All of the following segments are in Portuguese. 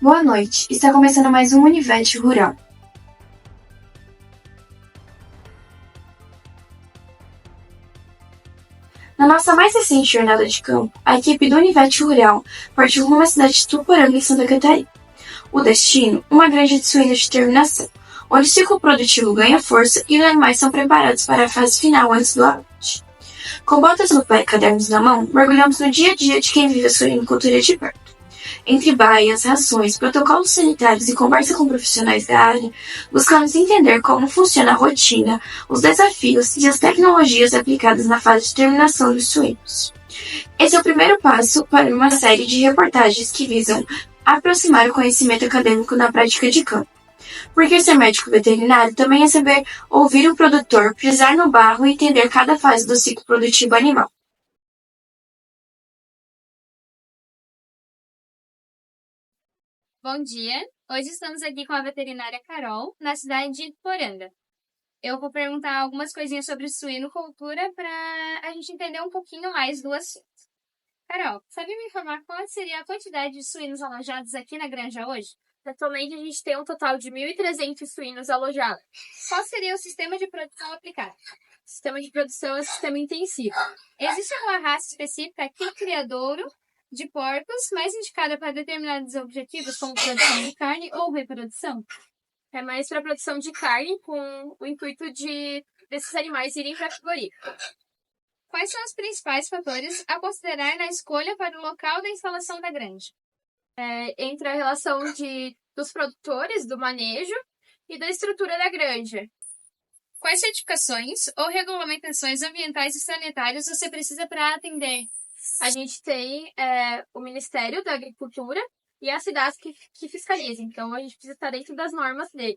Boa noite, está começando mais um Univete Rural. Na nossa mais recente jornada de campo, a equipe do Univete Rural partiu rumo à cidade de Tuporanga, em Santa Catarina. O destino, uma granja de suínos de terminação, onde o ciclo produtivo ganha força e os animais são preparados para a fase final antes do abate. Com botas no pé e cadernos na mão, mergulhamos no dia a dia de quem vive a suinocultura de perto. Entre baias, rações, protocolos sanitários e conversa com profissionais da área, buscamos entender como funciona a rotina, os desafios e as tecnologias aplicadas na fase de terminação dos suínos. Esse é o primeiro passo para uma série de reportagens que visam aproximar o conhecimento acadêmico na prática de campo. Porque ser médico veterinário também é saber ouvir o produtor, pisar no barro e entender cada fase do ciclo produtivo animal. Bom dia! Hoje estamos aqui com a veterinária Carol, na cidade de Iporanga. Eu vou perguntar algumas coisinhas sobre suinocultura para a gente entender um pouquinho mais do assunto. Carol, sabe me informar qual seria a quantidade de suínos alojados aqui na granja hoje? Atualmente a gente tem um total de 1.300 suínos alojados. Qual seria o sistema de produção aplicado? O sistema de produção é um sistema intensivo. Existe alguma raça específica aqui, criadouro, de porcos, mais indicada para determinados objetivos, como produção de carne ou reprodução? É mais para produção de carne, com o intuito desses animais irem para a frigorífica. Quais são os principais fatores a considerar na escolha para o local da instalação da granja? Entre a relação dos produtores, do manejo e da estrutura da granja. Quais certificações ou regulamentações ambientais e sanitárias você precisa para atender? A gente tem o Ministério da Agricultura e as cidades que fiscalizam. Então, a gente precisa estar dentro das normas deles.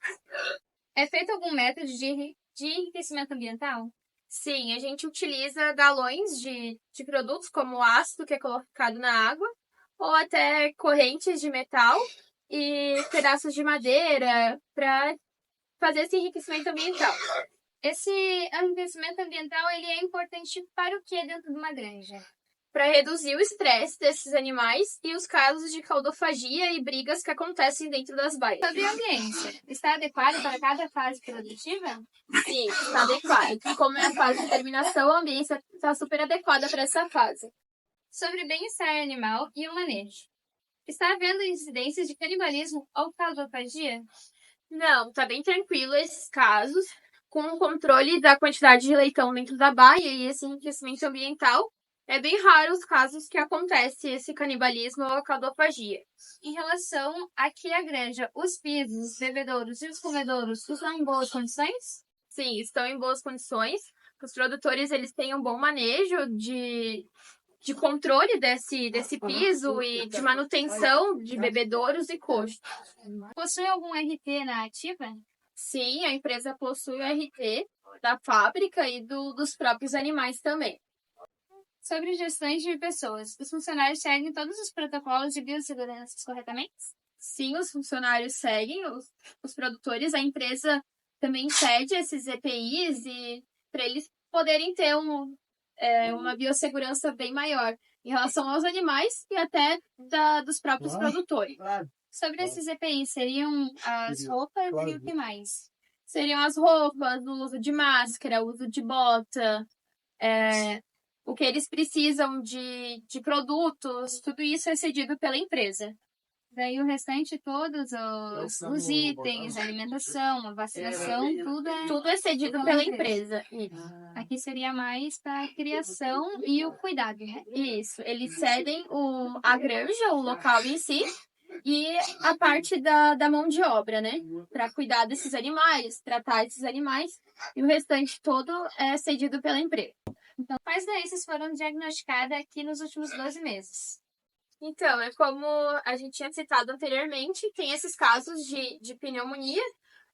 É feito algum método de enriquecimento ambiental? Sim, a gente utiliza galões de produtos como o ácido que é colocado na água, ou até correntes de metal e pedaços de madeira para fazer esse enriquecimento ambiental. Esse enriquecimento ambiental ele é importante para o que dentro de uma granja? Para reduzir o estresse desses animais e os casos de caudofagia e brigas que acontecem dentro das baias. Sobre a ambiência, está adequado para cada fase produtiva? Sim, está adequado. Como é a fase de terminação, a ambiência está super adequada para essa fase. Sobre bem-estar animal e o manejo. Está havendo incidências de canibalismo ou caudofagia? Não, está bem tranquilo esses casos, com o controle da quantidade de leitão dentro da baia e esse enriquecimento ambiental. É bem raro os casos que acontece esse canibalismo ou a caudofagia. Em relação aqui à granja, os pisos, os bebedouros e os comedouros estão em boas condições? Sim, estão em boas condições. Os produtores eles têm um bom manejo de controle desse piso e de manutenção de bebedouros e coxos. Possui algum RT na ativa? Sim, a empresa possui o RT da fábrica e dos próprios animais também. Sobre gestões de pessoas, os funcionários seguem todos os protocolos de biossegurança corretamente? Sim, os funcionários seguem, os produtores, a empresa também cede esses EPIs e para eles poderem ter uma biossegurança bem maior em relação aos animais e até dos próprios produtores. Sobre esses EPIs, seriam as roupas e o que mais? Seriam as roupas, o uso de máscara, o uso de bota, o que eles precisam de produtos, tudo isso é cedido pela empresa. Daí o restante, todos os itens, a alimentação, a vacinação, tudo é cedido pela empresa. Aqui seria mais para a criação e o cuidado, né? Isso, eles cedem a granja, o local em si, e a parte da mão de obra, né? Para cuidar desses animais, tratar esses animais, e o restante todo é cedido pela empresa. Então, quais doenças foram diagnosticadas aqui nos últimos 12 meses? Então, é como a gente tinha citado anteriormente, tem esses casos de pneumonia,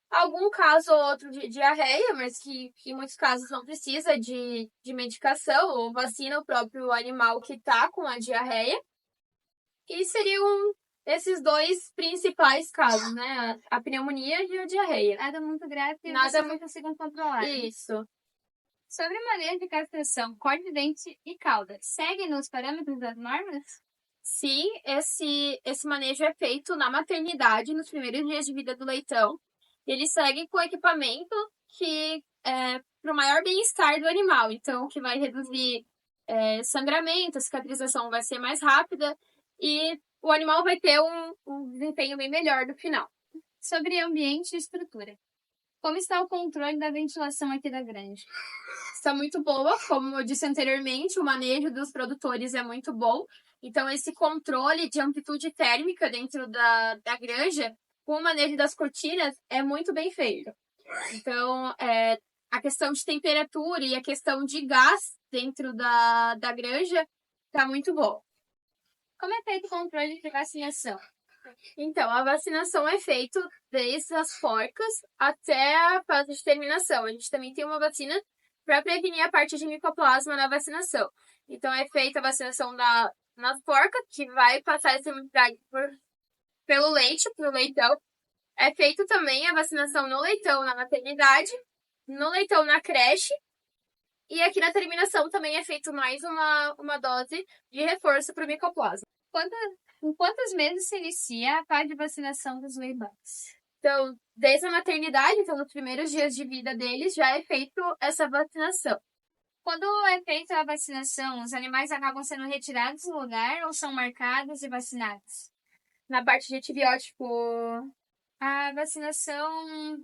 algum caso ou outro de diarreia, mas que em muitos casos não precisa de medicação ou vacina o próprio animal que está com a diarreia. E seriam esses dois principais casos, né? A pneumonia e a diarreia. Nada muito grave que Nada vocês não consigam controlar. Isso. Sobre manejo de castração, corte de dente e cauda, seguem nos parâmetros das normas? se esse manejo é feito na maternidade, nos primeiros dias de vida do leitão. Ele segue com equipamento que é para o maior bem-estar do animal. Então, que vai reduzir sangramento, a cicatrização vai ser mais rápida e o animal vai ter um desempenho bem melhor no final. Sobre ambiente e estrutura. Como está o controle da ventilação aqui da granja? Está muito boa, como eu disse anteriormente, o manejo dos produtores é muito bom. Então, esse controle de amplitude térmica dentro da granja, com o manejo das cortinas, é muito bem feito. Então, a questão de temperatura e a questão de gás dentro da granja está muito bom. Como é feito o controle de vacinação? Então, a vacinação é feita desde as forcas até a fase de terminação. A gente também tem uma vacina para prevenir a parte de micoplasma na vacinação. Então, é feita a vacinação na forca, que vai passar essa imunidade pelo leite, pro leitão. É feito também a vacinação no leitão na maternidade, no leitão na creche. E aqui na terminação também é feito mais uma dose de reforço para o micoplasma. Em quantos meses se inicia a fase de vacinação dos leitões? Então, desde a maternidade, então nos primeiros dias de vida deles, já é feito essa vacinação. Quando é feita a vacinação, os animais acabam sendo retirados do lugar ou são marcados e vacinados? Na parte de antibiótico, A vacinação,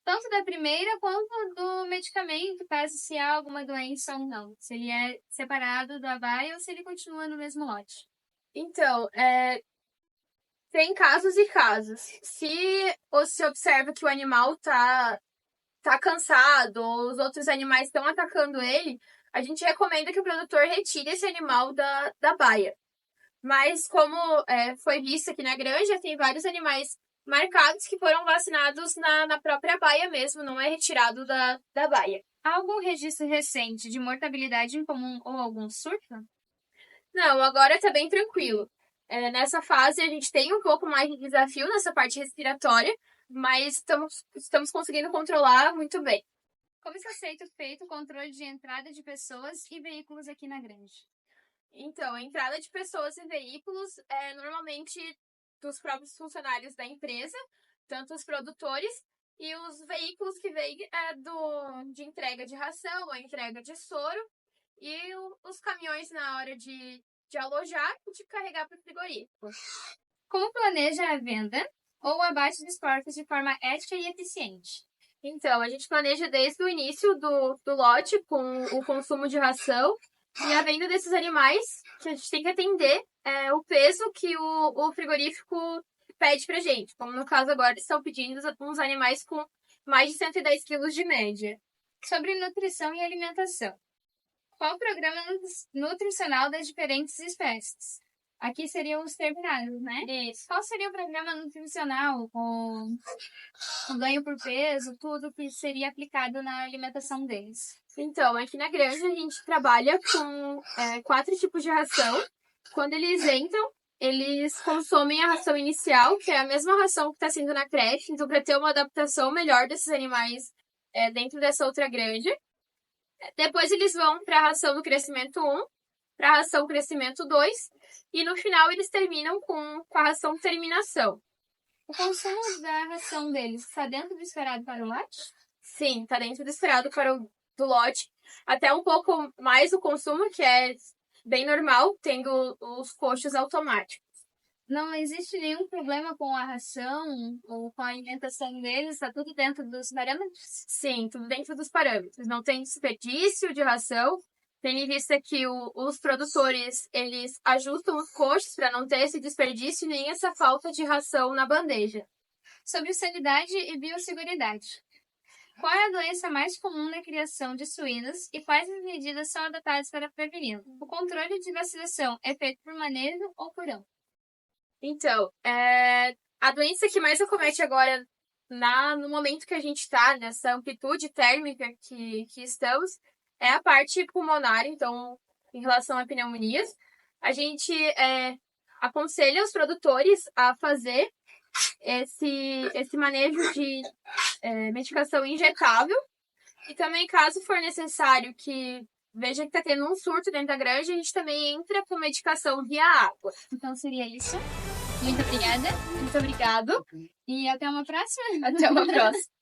tanto da primeira quanto do medicamento, caso se há alguma doença ou não. Se ele é separado do abaia ou se ele continua no mesmo lote. então, tem casos e casos. Se observa que o animal tá cansado, ou os outros animais estão atacando ele, a gente recomenda que o produtor retire esse animal da baia. Mas como foi visto aqui na granja, tem vários animais marcados que foram vacinados na própria baia mesmo, não é retirado da baia. Há algum registro recente de mortabilidade em comum ou algum surto? Não, agora tá bem tranquilo. Nessa fase a gente tem um pouco mais de desafio nessa parte respiratória, mas estamos conseguindo controlar muito bem. Como está sendo feito o controle de entrada de pessoas e veículos aqui na granja? Então, a entrada de pessoas e veículos é normalmente dos próprios funcionários da empresa, tanto os produtores e os veículos que vêm de entrega de ração ou entrega de soro e os caminhões na hora de alojar e de carregar para o frigorífico. Como planeja a venda ou o abate dos porcos de forma ética e eficiente? Então, a gente planeja desde o início do lote com o consumo de ração e a venda desses animais, que a gente tem que atender o peso que o frigorífico pede pra gente. Como no caso agora, eles estão pedindo uns animais com mais de 110 quilos de média. Sobre nutrição e alimentação. Qual o programa nutricional das diferentes espécies? Aqui seriam os terminados, né? Isso. Qual seria o programa nutricional com o ganho por peso, tudo que seria aplicado na alimentação deles? Então, aqui na granja a gente trabalha com 4 tipos de ração. Quando eles entram, eles consomem a ração inicial, que é a mesma ração que está sendo na creche, então para ter uma adaptação melhor desses animais dentro dessa outra granja. Depois eles vão para a ração do crescimento 1, para a ração crescimento 2, e no final eles terminam com a ração terminação. O consumo da ração deles está dentro do esperado para o lote? Sim, está dentro do esperado para do lote. Até um pouco mais o consumo, que é bem normal, tendo os coxos automáticos. Não existe nenhum problema com a ração ou com a alimentação deles? Está tudo dentro dos parâmetros? Sim, tudo dentro dos parâmetros. Não tem desperdício de ração. Tendo em vista que os produtores, eles ajustam os coxos para não ter esse desperdício nem essa falta de ração na bandeja. Sobre sanidade e biosseguridade. Qual é a doença mais comum na criação de suínos e quais as medidas são adotadas para preveni-la? O controle de vacinação é feito por manejo ou por ão? Então, a doença que mais acomete agora, no momento que a gente está, nessa amplitude térmica que estamos, é a parte pulmonar. Então, em relação a pneumonias, a gente aconselha os produtores a fazer esse manejo de medicação injetável. E também, caso for necessário que veja que tá tendo um surto dentro da granja, a gente também entra com medicação via água. Então seria isso. Muito obrigada. Muito obrigado. E até uma próxima. Até uma próxima.